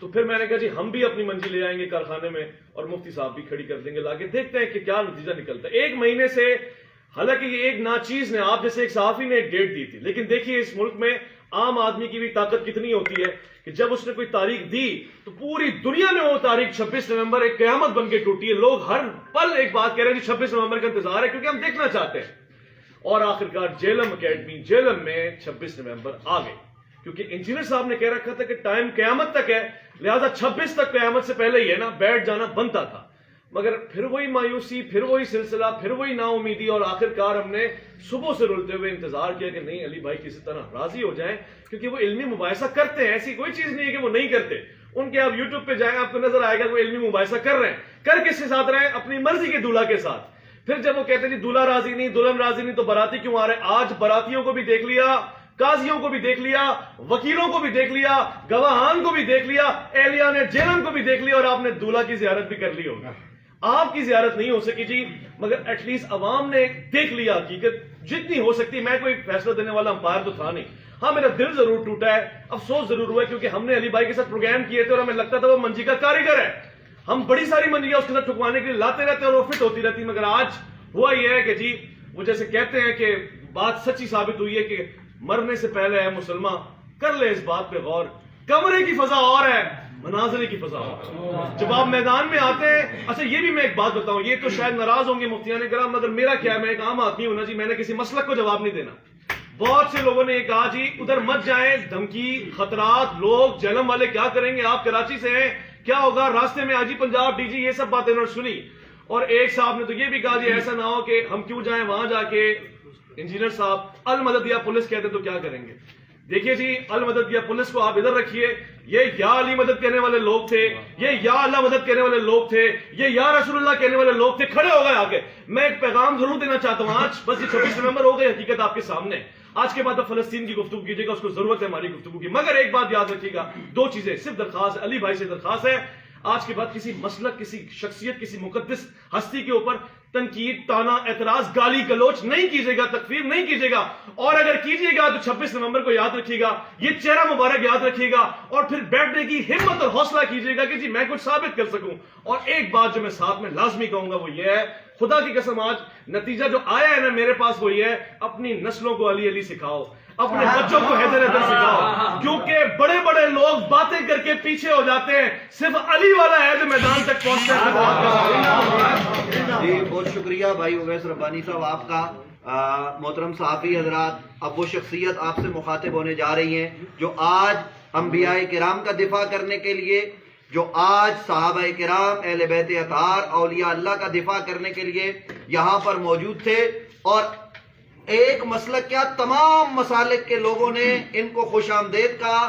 تو پھر میں نے کہا جی ہم بھی اپنی منزل لے آئیں گے کارخانے میں اور مفتی صاحب بھی کھڑی کر دیں گے لا کے، دیکھتے ہیں کہ کیا نتیجہ نکلتا ہے. 1 مہینے سے، حالانکہ یہ ایک ناچیز نے، آپ جیسے ایک صحافی نے ایک ڈیٹ دی تھی، لیکن دیکھیے اس ملک میں عام آدمی کی بھی طاقت کتنی ہوتی ہے کہ جب اس نے کوئی تاریخ دی تو پوری دنیا میں وہ تاریخ 26 نومبر ایک قیامت بن کے ٹوٹی ہے. لوگ ہر پل ایک بات کہہ رہے ہیں جی 26 نومبر کا انتظار ہے کیونکہ ہم دیکھنا چاہتے ہیں. اور آخرکار جیلم اکیڈمی جیلم میں 26 نومبر آ گئی، کیونکہ انجینئر صاحب نے کہہ رکھا تھا کہ ٹائم قیامت تک ہے، لہذا 26 تک قیامت سے پہلے ہی ہے نا بیٹھ جانا بنتا تھا. مگر پھر وہی مایوسی، پھر وہی سلسلہ، پھر وہی نا امیدی، اور آخرکار ہم نے صبح سے رلتے ہوئے انتظار کیا کہ نہیں علی بھائی کسی طرح راضی ہو جائیں، کیونکہ وہ علمی مباحثہ کرتے ہیں، ایسی کوئی چیز نہیں ہے کہ وہ نہیں کرتے. ان کے آپ یوٹیوب پہ جائیں آپ کو نظر آئے گا کہ وہ علمی مباحثہ کر رہے ہیں. کر کس کے ساتھ رہے ہیں؟ اپنی مرضی کے دولہا کے ساتھ. پھر جب وہ کہتے ہیں جی دولہا راضی نہیں، دلہن راضی نہیں، تو باراتی کیوں آ رہے ہیں؟ آج براتیوں کو بھی دیکھ لیا، قاضیوں کو بھی دیکھ لیا، وکیلوں کو بھی دیکھ لیا، گواہان کو بھی دیکھ لیا، اہلیہ نے جیلم کو بھی دیکھ لیا، اور آپ نے دولہا کی زیارت بھی کر لی ہوگی. آپ کی زیارت نہیں ہو سکی جی، مگر ایٹ لیسٹ عوام نے دیکھ لیا حقیقت جتنی ہو سکتی. میں کوئی فیصلہ دینے والا امپائر تو تھا نہیں. ہاں میرا دل ضرور ٹوٹا ہے، افسوس ضرور ہوا ہے، کیونکہ ہم نے علی بھائی کے ساتھ پروگرام کیے تھے اور ہمیں لگتا تھا وہ منجی کا کاریگر ہے. ہم بڑی ساری منجیاں اس کے ساتھ ٹھکوانے کے لیے لاتے رہتے اور وہ فٹ ہوتی رہتی. مگر آج ہوا یہ ہے کہ جی وہ جیسے کہتے ہیں کہ بات سچی ثابت ہوئی ہے کہ مرنے سے پہلے ہے مسلمان کر لے اس بات پہ غور، کمرے کی فضا اور ہے مناظرے کی فضا اور. جب آپ میدان میں آتے ہیں، اچھا یہ بھی میں ایک بات بتاؤں، یہ تو شاید ناراض ہوں گے مفتیان کرام، مگر میرا کیا ہے، میں ایک عام آدمی ہوں نا جی، میں نے کسی مسلک کو جواب نہیں دینا. بہت سے لوگوں نے یہ کہا جی ادھر مت جائیں، دھمکی، خطرات، لوگ جہلم والے کیا کریں گے، آپ کراچی سے ہیں کیا ہوگا، راستے میں آجی پنجاب ڈی جی، یہ سب باتیں انہوں نے سنی. اور ایک صاحب نے تو یہ بھی کہا جی ایسا نہ ہو کہ ہم کیوں جائیں وہاں جا کے انجینئر صاحب المددیہ پولیس کہتے تو کیا کریں گے. دیکھیے جی المددیہ پولیس کو آپ ادھر رکھیے، یہ یا علی مدد کہنے والے لوگ تھے، یہ یا اللہ مدد کہنے والے لوگ تھے، یہ یا رسول اللہ کہنے والے لوگ تھے، کھڑے ہو گئے آگے. میں ایک پیغام ضرور دینا چاہتا ہوں آج، بس یہ 26 نومبر ہو گئی حقیقت آپ کے سامنے. آج کے بعد اب فلسطین کی گفتگو کیجیے گا، اس کو ضرورت ہے ہماری گفتگو کی. مگر ایک بات یاد رکھیے گا، 2 چیزیں صرف درخواست ہے، علی بھائی سے درخواست ہے، آج کے بعد کسی مسلک، کسی شخصیت، کسی مقدس ہستی کے اوپر تنقید، تانا، اعتراض، گالی گلوچ نہیں کیجیے گا، تکفیر نہیں کیجیے گا. اور اگر کیجیے گا تو 26 نومبر کو یاد رکھیے گا، یہ چہرہ مبارک یاد رکھیے گا، اور پھر بیٹھنے کی ہمت اور حوصلہ کیجیے گا کہ جی میں کچھ ثابت کر سکوں. اور ایک بات جو میں ساتھ میں لازمی کہوں گا وہ یہ ہے، خدا کی قسم آج نتیجہ جو آیا ہے نا میرے پاس وہ یہ ہے، اپنی نسلوں کو علی علی سکھاؤ، اپنے بچوں کو حیدر حیدر سکھاؤ، کیونکہ بڑے بڑے لوگ باتیں کر کے پیچھے ہو جاتے ہیں، صرف علی والا ہے جو میدان تک پہنچتا ہے. جی بہت شکریہ بھائی اویس ربانی صاحب آپ کا. محترم صحافی حضرات، اب وہ شخصیت آپ سے مخاطب ہونے جا رہی ہیں جو آج انبیاء کرام کا دفاع کرنے کے لیے، جو آج صحابہ کرام، اہل بیت اطہار، اولیاء اللہ کا دفاع کرنے کے لیے یہاں پر موجود تھے. اور ایک مسلک کیا تمام مسالک کے لوگوں نے ان کو خوش آمدید کہا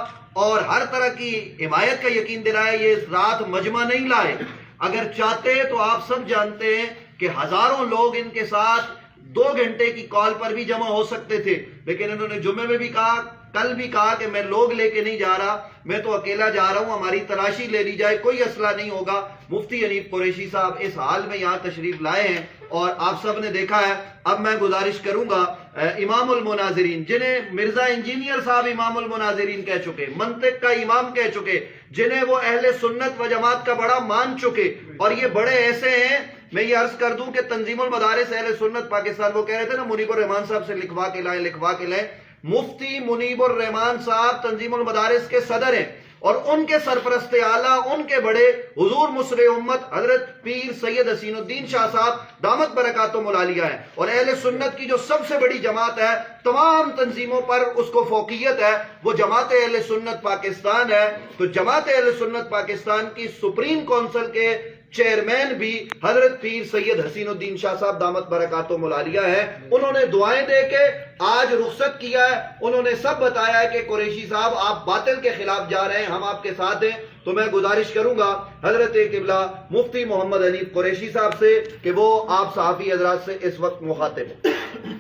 اور ہر طرح کی حمایت کا یقین دلایا. یہ رات مجمع نہیں لائے، اگر چاہتے تو آپ سب جانتے ہیں کہ ہزاروں لوگ ان کے ساتھ 2 گھنٹے کی کال پر بھی جمع ہو سکتے تھے، لیکن انہوں نے جمعے میں بھی کہا، کل بھی کہا کہ میں لوگ لے کے نہیں جا رہا، میں تو اکیلا جا رہا ہوں، ہماری تلاشی لے لی جائے، کوئی اسلحہ نہیں ہوگا. مفتی حنیف قریشی صاحب اس حال میں یہاں تشریف لائے ہیں اور آپ سب نے دیکھا ہے. اب میں گزارش کروں گا امام المناظرین، جنہیں مرزا انجینئر صاحب امام المناظرین کہہ چکے، منطق کا امام کہہ چکے، جنہیں وہ اہل سنت و جماعت کا بڑا مان چکے، اور یہ بڑے ایسے ہیں، میں یہ عرض کر دوں کہ تنظیم المدارس اہل سنت پاکستان، وہ کہہ رہے تھے نا منیب الرحمان صاحب سے لکھوا کے لائیں، مفتی منیب الرحمان صاحب تنظیم المدارس کے صدر ہیں، اور ان کے سرپرست اعلیٰ، ان کے بڑے حضور مصر امت حضرت پیر سید حسین الدین شاہ صاحب دامت برکاتہم العالیہ ہیں. اور اہل سنت کی جو سب سے بڑی جماعت ہے، تمام تنظیموں پر اس کو فوقیت ہے، وہ جماعت اہل سنت پاکستان ہے. تو جماعت اہل سنت پاکستان کی سپریم کونسل کے چیئرمین بھی حضرت پیر سید حسین الدین شاہ صاحب دامت برکاتہم العالیہ ہیں. انہوں نے دعائیں دے کے آج رخصت کیا ہے. انہوں نے سب بتایا ہے کہ قریشی صاحب آپ باطل کے خلاف جا رہے ہیں، ہم آپ کے ساتھ ہیں. تو میں گزارش کروں گا حضرت قبلہ مفتی محمد حنیف قریشی صاحب سے کہ وہ آپ صحافی حضرات سے اس وقت مخاطب ہوں.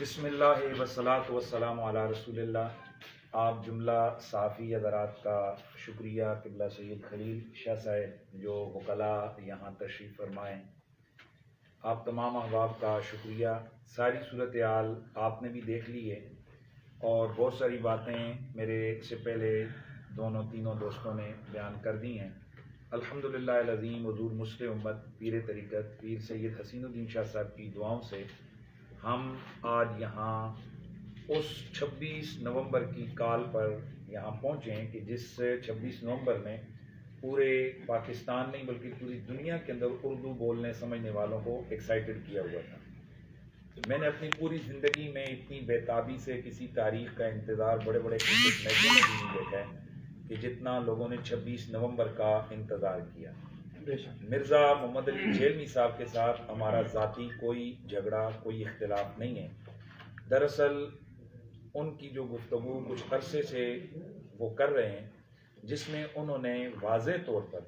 بسم اللہ والصلاۃ والسلام علی رسول اللہ. آپ جملہ صحافی حضرات کا شکریہ، قبلہ سید خلیل شاہ صاحب جو وکلاء یہاں تشریف فرمائیں، آپ تمام احباب کا شکریہ. ساری صورتحال آپ نے بھی دیکھ لی ہے اور بہت ساری باتیں میرے سے پہلے تینوں دوستوں نے بیان کر دی ہیں۔ الحمدللہ العظیم حضور مسلم امت پیر طریقت پیر سید حسین الدین شاہ صاحب کی دعاؤں سے ہم آج یہاں اس 26 نومبر کی کال پر یہاں پہنچے ہیں کہ جس 26 نومبر میں پورے پاکستان نہیں بلکہ پوری دنیا کے اندر اردو بولنے سمجھنے والوں کو ایکسائٹڈ کیا ہوا تھا۔ میں نے اپنی پوری زندگی میں اتنی بے تابی سے کسی تاریخ کا انتظار بڑے بڑے کرکٹ میچوں میں بھی نہیں دیکھا ہے کہ جتنا لوگوں نے 26 نومبر کا انتظار کیا۔ مرزا محمد علی جھیلمی صاحب کے ساتھ ہمارا ذاتی کوئی جھگڑا کوئی اختلاف نہیں ہے۔ دراصل ان کی جو گفتگو کچھ عرصے سے وہ کر رہے ہیں جس میں انہوں نے واضح طور پر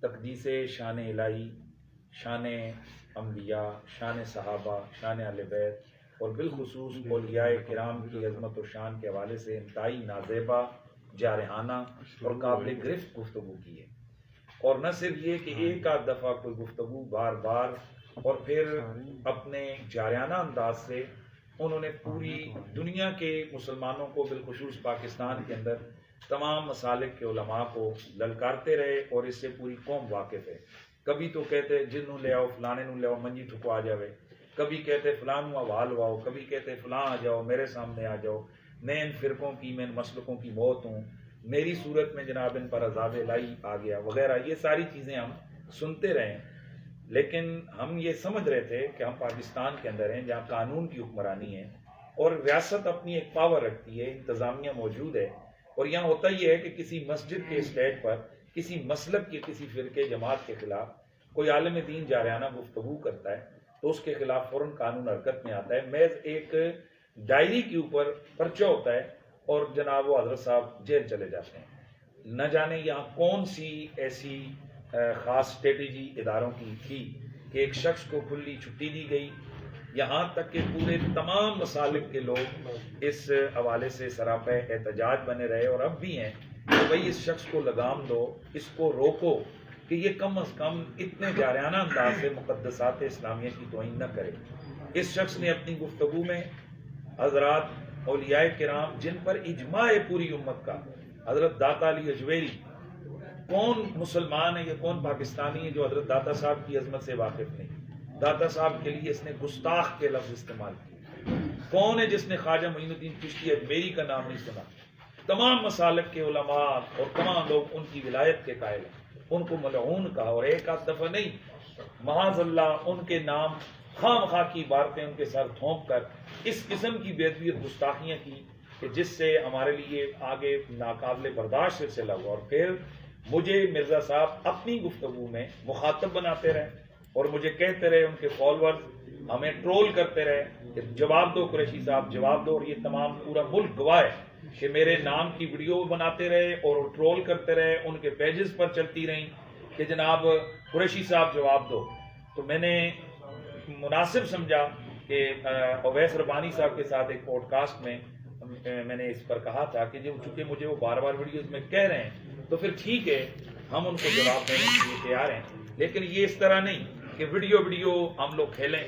تقدیس شان الہی، شان انبیاء، شان صحابہ، شان اہل بیت اور بالخصوص اولیاء کرام کی عظمت و شان کے حوالے سے انتہائی نازیبا، جارحانہ اور قابل گرفت گفتگو کی ہے۔ اور نہ صرف یہ کہ ایک آدھ دفعہ کوئی گفتگو بار بار اور پھر اپنے جارحانہ انداز سے انہوں نے پوری دنیا کے مسلمانوں کو بالخصوص پاکستان کے اندر تمام مسالک کے علماء کو للکارتے رہے اور اس سے پوری قوم واقف ہے۔ کبھی تو کہتے جنوں لے آؤ، فلانے نوں لے آؤ، منجی ٹھکو آ جاوے، کبھی کہتے فلاں نوں حوال واؤ، کبھی کہتے فلاں آ جاؤ، میرے سامنے آ جاؤ، میں ان فرقوں کی، میں ان مسلکوں کی موت ہوں، میری صورت میں جناب ان پر عذاب الہی آ گیا وغیرہ، یہ ساری چیزیں ہم سنتے رہے ہیں۔ لیکن ہم یہ سمجھ رہے تھے کہ ہم پاکستان کے اندر ہیں جہاں قانون کی حکمرانی ہے اور ریاست اپنی ایک پاور رکھتی ہے، انتظامیہ موجود ہے، اور یہاں ہوتا یہ ہے کہ کسی مسجد کے اسٹیج پر کسی مسلک کے کسی فرقے جماعت کے خلاف کوئی عالم دین جارحانہ گفتگو کرتا ہے تو اس کے خلاف فوراً قانون حرکت میں آتا ہے، محض ایک ڈائری کے اوپر پرچہ ہوتا ہے اور جناب وہ حضرت صاحب جیل چلے جاتے ہیں۔ نہ جانے یہاں کون سی ایسی خاص اسٹریٹجی اداروں کی تھی کہ ایک شخص کو کھلی چھٹی دی گئی، یہاں تک کہ پورے تمام مسالک کے لوگ اس حوالے سے سراپا احتجاج بنے رہے اور اب بھی ہیں کہ بھئی اس شخص کو لگام دو، اس کو روکو کہ یہ کم از کم اتنے جارحانہ انداز سے مقدسات اسلامیہ کی توہین نہ کرے۔ اس شخص نے اپنی گفتگو میں حضرات اولیاء کرام جن پر اجماع ہے پوری امت کا، حضرت داتا علی اجویری، کون مسلمان ہے یا کون پاکستانی ہے جو حضرت داتا صاحب کی عظمت سے واقف نہیں؟ داتا صاحب کے لیے اس نے گستاخ کے لفظ استعمال کیے۔ کون ہے جس نے خواجہ معین الدین چشتی اجمیری کا نام نہیں سنا؟ تمام مسالک کے علماء اور تمام لوگ ان کی ولایت کے قائل ہیں، ان کو ملعون کہا، اور ایک آدھ دفعہ نہیں، معاذ اللہ ان کے نام خام خواہ کی عبارتیں ان کے سر تھونپ کر اس قسم کی بے ادبیت گستاخیاں کی کہ جس سے ہمارے لیے آگے ناقابل برداشت سلسلہ ہوا۔ اور پھر مجھے مرزا صاحب اپنی گفتگو میں مخاطب بناتے رہے اور مجھے کہتے رہے، ان کے فالوورز ہمیں ٹرول کرتے رہے کہ جواب دو قریشی صاحب، جواب دو، اور یہ تمام پورا ملک گواہ ہے کہ میرے نام کی ویڈیو بناتے رہے اور ٹرول کرتے رہے، ان کے پیجز پر چلتی رہیں کہ جناب قریشی صاحب جواب دو۔ تو میں نے مناسب سمجھا کہ اویس ربانی صاحب کے ساتھ ایک پوڈ کاسٹ میں میں نے اس پر کہا تھا کہ چونکہ مجھے وہ بار بار ویڈیوز میں کہہ رہے ہیں تو پھر ٹھیک ہے، ہم ان کو جواب دینے کے لیے تیار ہیں، لیکن یہ اس طرح نہیں کہ ویڈیو ہم لوگ کھیلیں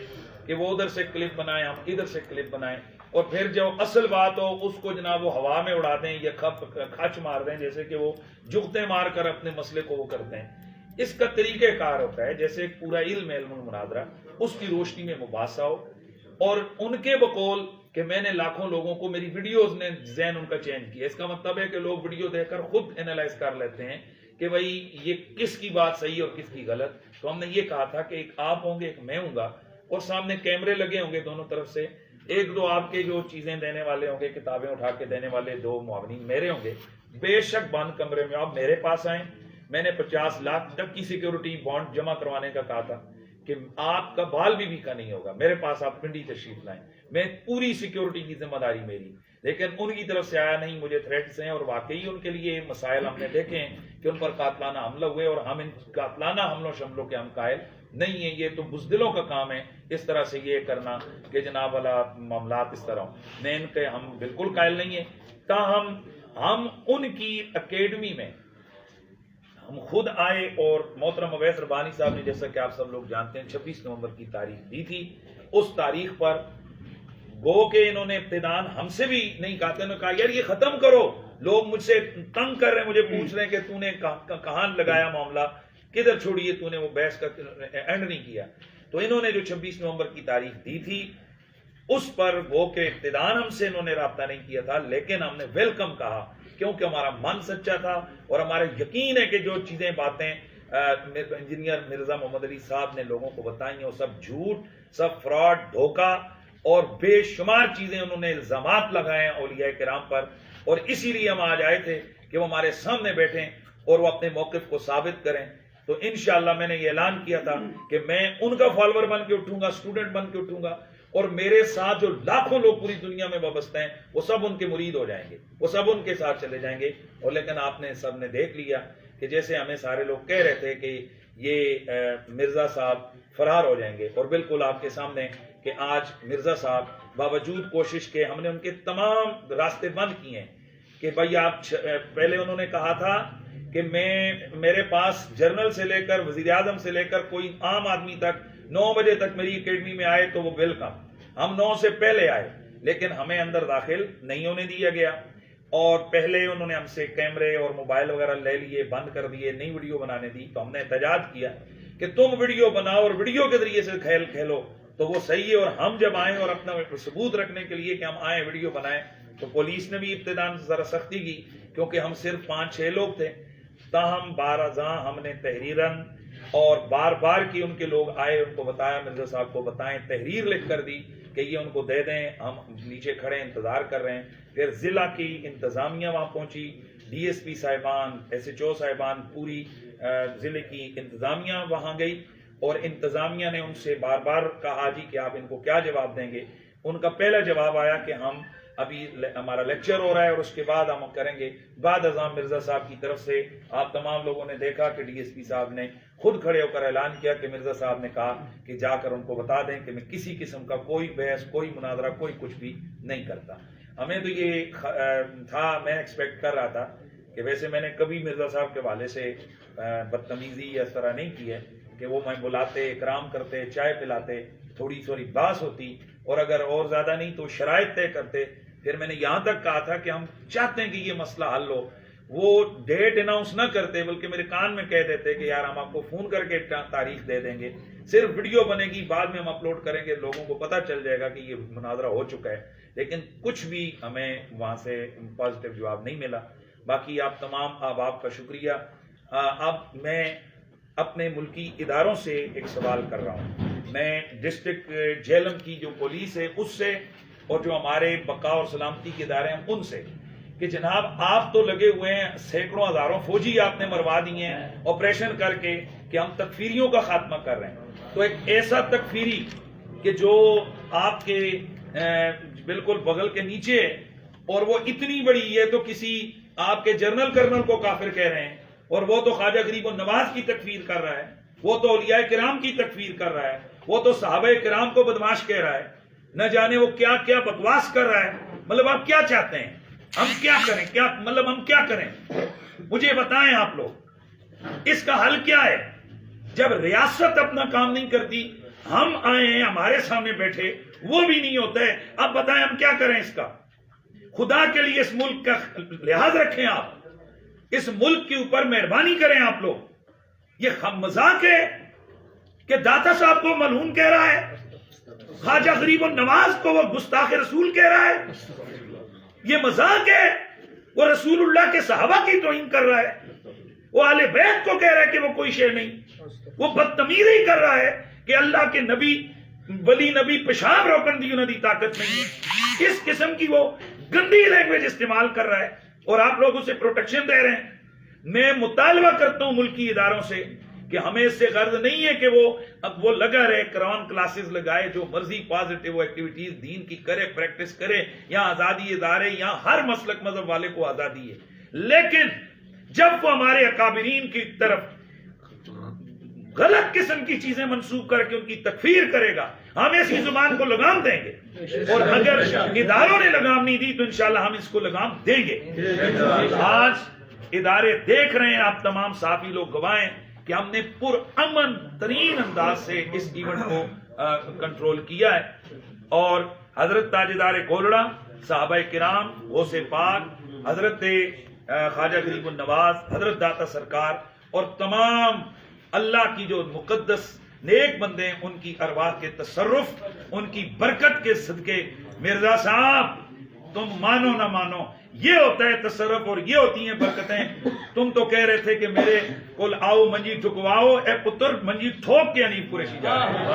کہ وہ ادھر سے کلپ بنائیں، ہم ادھر سے کلپ بنائیں، اور پھر جو اصل بات ہو اس کو جناب وہ ہوا میں اڑا دیں یا کھچ مار دیں، جیسے کہ وہ جغتے مار کر اپنے مسئلے کو وہ کرتے ہیں۔ اس کا طریقہ کار ہوتا ہے جیسے ایک پورا علم المناظرہ، اس کی روشنی میں مباحثہ ہو، اور ان کے بقول کہ میں نے لاکھوں لوگوں کو، میری ویڈیوز نے ذہن ان کا چینج کیا، اس کا مطلب ہے کہ لوگ ویڈیو دیکھ کر خود انالائز کر لیتے ہیں کہ بھئی یہ کس کی بات صحیح اور کس کی غلط۔ تو ہم نے یہ کہا تھا کہ ایک آپ ہوں گے، ایک میں ہوں گا، اور سامنے کیمرے لگے ہوں گے دونوں طرف سے، ایک دو آپ کے جو چیزیں دینے والے ہوں گے، کتابیں اٹھا کے دینے والے دو معاونین میرے ہوں گے، بے شک بند کمرے میں آپ میرے پاس آئیں۔ میں نے 50 لاکھ تک کی سیکیورٹی بانڈ جمع کروانے کا کہا تھا کہ آپ کا بال بھی کا نہیں ہوگا، میرے پاس آپ پنڈی تشریف لائیں، میں پوری سیکیورٹی کی ذمہ داری میری۔ لیکن ان کی طرف سے آیا نہیں، مجھے تھریٹس ہیں، اور واقعی ان کے لیے مسائل ہم نے دیکھے ہیں کہ ان پر قاتلانہ حملہ ہوئے، اور ہم ان قاتلانہ حملوں شملوں کے ہم قائل نہیں ہیں، یہ تو بزدلوں کا کام ہے اس طرح سے یہ کرنا کہ جناب والا معاملات اس طرح ہوں، میں ان کے ہم بالکل قائل نہیں ہیں۔ تاہم ہم ان کی اکیڈمی میں ہم خود آئے، اور محترم اویس ربانی صاحب نے جیسا کہ آپ سب لوگ جانتے ہیں 26 نومبر کی تاریخ دی تھی، اس تاریخ پر گو کہ انہوں نے ابتدان ہم سے بھی نہیں کہا تھا، انہوں نے کہا یار یہ ختم کرو، لوگ مجھ سے تنگ کر رہے ہیں, مجھے پوچھ رہے ہیں کہ تو نے کہاں لگایا معاملہ, کدھر چھوڑیے تو نے وہ بحث کا اینڈ نہیں کیا. تو انہوں نے جو 26 نومبر کی تاریخ دی تھی اس پر وہ کہ ابتداءً ہم سے انہوں نے رابطہ نہیں کیا تھا, لیکن ہم نے ویلکم کہا کیونکہ ہمارا من سچا تھا اور ہمارا یقین ہے کہ جو چیزیں باتیں انجینئر مرزا محمد علی صاحب نے لوگوں کو بتائی ہیں وہ سب جھوٹ, سب فراڈ, دھوکہ اور بے شمار چیزیں انہوں نے الزامات لگائے ہیں اولیاء کرام پر. اور اسی لیے ہم آج آئے تھے کہ وہ ہمارے سامنے بیٹھیں اور وہ اپنے موقف کو ثابت کریں. تو انشاءاللہ میں نے یہ اعلان کیا تھا کہ میں ان کا فالوور بن کے اٹھوں گا, اسٹوڈنٹ بن کے اٹھوں گا, اور میرے ساتھ جو لاکھوں لوگ پوری دنیا میں وابستہ ہیں وہ سب ان کے مرید ہو جائیں گے, وہ سب ان کے ساتھ چلے جائیں گے. اور لیکن آپ نے سب نے دیکھ لیا کہ جیسے ہمیں سارے لوگ کہہ رہے تھے کہ یہ مرزا صاحب فرار ہو جائیں گے, اور بالکل آپ کے سامنے کہ آج مرزا صاحب باوجود کوشش کے ہم نے ان کے تمام راستے بند کیے ہیں کہ بھائی آپ, پہلے انہوں نے کہا تھا کہ میرے پاس جنرل سے لے کر وزیر اعظم سے لے کر کوئی عام آدمی تک 9 بجے تک میری اکیڈمی میں آئے تو وہ ویلکم. ہم 9 سے پہلے آئے لیکن ہمیں اندر داخل نہیں ہونے دیا گیا, اور پہلے انہوں نے ہم سے کیمرے اور موبائل وغیرہ لے لیے, بند کر دیے, نئی ویڈیو بنانے دی. تو ہم نے احتجاج کیا کہ تم ویڈیو بناؤ اور ویڈیو کے ذریعے سے کھیلو تو وہ صحیح ہے. اور ہم جب آئیں اور اپنا ثبوت رکھنے کے لیے کہ ہم آئیں ویڈیو بنائیں تو پولیس نے بھی ابتداء ذرا سختی کی کیونکہ ہم صرف 5-6 لوگ تھے. تاہم بارازاں ہم نے تحریراً اور بار بار کی ان کے لوگ آئے, ان کو بتایا مرزا صاحب کو بتائیں, تحریر لکھ کر دی کہ یہ ان کو دے دیں, ہم نیچے کھڑے انتظار کر رہے ہیں. پھر ضلع کی انتظامیہ وہاں پہنچی, ڈی ایس پی صاحبان, ایس ایچ او صاحبان, پوری ضلع کی انتظامیہ وہاں گئی, اور انتظامیہ نے ان سے بار بار کہا جی کہ آپ ان کو کیا جواب دیں گے. ان کا پہلا جواب آیا کہ ہم ابھی ہمارا لیکچر ہو رہا ہے اور اس کے بعد ہم کریں گے. بعد ازاں مرزا صاحب کی طرف سے آپ تمام لوگوں نے دیکھا کہ ڈی ایس پی صاحب نے خود کھڑے ہو کر اعلان کیا کہ مرزا صاحب نے کہا کہ جا کر ان کو بتا دیں کہ میں کسی قسم کا کوئی بحث, کوئی مناظرہ, کوئی کچھ بھی نہیں کرتا. ہمیں تو یہ تھا, میں ایکسپیکٹ کر رہا تھا کہ ویسے میں نے کبھی مرزا صاحب کے حوالے سے بدتمیزی اس طرح نہیں کی ہے کہ وہ میں بلاتے, اکرام کرتے, چائے پلاتے, تھوڑی تھوڑی بحث ہوتی, اور اگر اور زیادہ نہیں تو شرائط طے کرتے. پھر میں نے یہاں تک کہا تھا کہ ہم چاہتے ہیں کہ یہ مسئلہ حل ہو. وہ ڈیٹ اناؤنس نہ کرتے بلکہ میرے کان میں کہہ دیتے کہ یار ہم آپ کو فون کر کے تاریخ دے دیں گے, صرف ویڈیو بنے گی, بعد میں ہم اپلوڈ کریں گے, لوگوں کو پتہ چل جائے گا کہ یہ مناظرہ ہو چکا ہے. لیکن کچھ بھی ہمیں وہاں سے پازیٹیو جواب نہیں ملا. باقی آپ تمام احباب کا شکریہ. اب میں اپنے ملکی اداروں سے ایک سوال کر رہا ہوں. میں ڈسٹرکٹ جہلم کی جو پولیس ہے اس سے, اور جو ہمارے بقا اور سلامتی کے ادارے ہیں ان سے, کہ جناب آپ تو لگے ہوئے ہیں, سینکڑوں ہزاروں فوجی آپ نے مروا دیے ہیں آپریشن کر کے کہ ہم تکفیریوں کا خاتمہ کر رہے ہیں. تو ایک ایسا تکفیری کہ جو آپ کے بالکل بغل کے نیچے ہے اور وہ اتنی بڑی ہے تو کسی آپ کے جنرل کرنل کو کافر کہہ رہے ہیں, اور وہ تو خواجہ غریب النواز کی تکفیر کر رہا ہے, وہ تو اولیاء کرام کی تکفیر کر رہا ہے, وہ تو صحابہ کرام کو بدماش کہہ رہا ہے, نہ جانے وہ کیا کیا بکواس کر رہا ہے. مطلب آپ کیا چاہتے ہیں, ہم کیا کریں, کیا مطلب ہم کیا کریں, مجھے بتائیں آپ لوگ, اس کا حل کیا ہے؟ جب ریاست اپنا کام نہیں کرتی, ہم آئے ہیں ہمارے سامنے بیٹھے, وہ بھی نہیں ہوتا ہے, اب بتائیں ہم کیا کریں اس کا؟ خدا کے لیے اس ملک کا لحاظ رکھیں, آپ اس ملک کے اوپر مہربانی کریں آپ لوگ. یہ مذاق ہے کہ داتا صاحب کو ملعون کہہ رہا ہے, خواجہ غریب النواز کو وہ گستاخ رسول کہہ رہا ہے, یہ مذاق ہے. وہ رسول اللہ کے صحابہ کی توہین کر رہا ہے, وہ اہل بیت کو کہہ رہا ہے کہ وہ کوئی شے نہیں, وہ بدتمیزی کر رہا ہے کہ اللہ کے نبی ولی نبی پیشاب روکن دی انہوں دی طاقت نہیں ہے. اس قسم کی وہ گندی لینگویج استعمال کر رہا ہے اور آپ لوگ اسے پروٹیکشن دے رہے ہیں. میں مطالبہ کرتا ہوں ملکی اداروں سے کہ ہمیں اس سے غرض نہیں ہے کہ وہ لگا رہے, قرآن کلاسز لگائے, جو مرضی پازیٹیو ایکٹیویٹیز دین کی کرے, پریکٹس کرے, یہاں آزادی ادارے, یہاں ہر مسلک مذہب والے کو آزادی ہے. لیکن جب وہ ہمارے اکابرین کی طرف غلط قسم کی چیزیں منسوخ کر کے ان کی تکفیر کرے گا, ہم ایسی زبان کو لگام دیں گے, اور اگر اداروں نے لگام نہیں دی تو انشاءاللہ ہم اس کو لگام دیں گے. آج ادارے دیکھ رہے ہیں, آپ تمام صحافی لوگ گواہیں کہ ہم نے پر امن ترین انداز سے اس ایونٹ کو کنٹرول کیا ہے. اور حضرت تاجدار کولڑا, صحابہ کرام, غوث پاک, حضرت خواجہ غریب النواز، حضرت داتا سرکار اور تمام اللہ کی جو مقدس نیک بندے ہیں، ان کی ارواح کے تصرف، ان کی برکت کے صدقے مرزا صاحب تم مانو نہ مانو یہ ہوتا ہے تصرف اور یہ ہوتی ہیں برکتیں. تم تو کہہ رہے تھے کہ میرے کول آؤ منجی ٹھکواؤ، اے پتر منجی ٹھوک کے انیف قریشی جا رہے ہیں.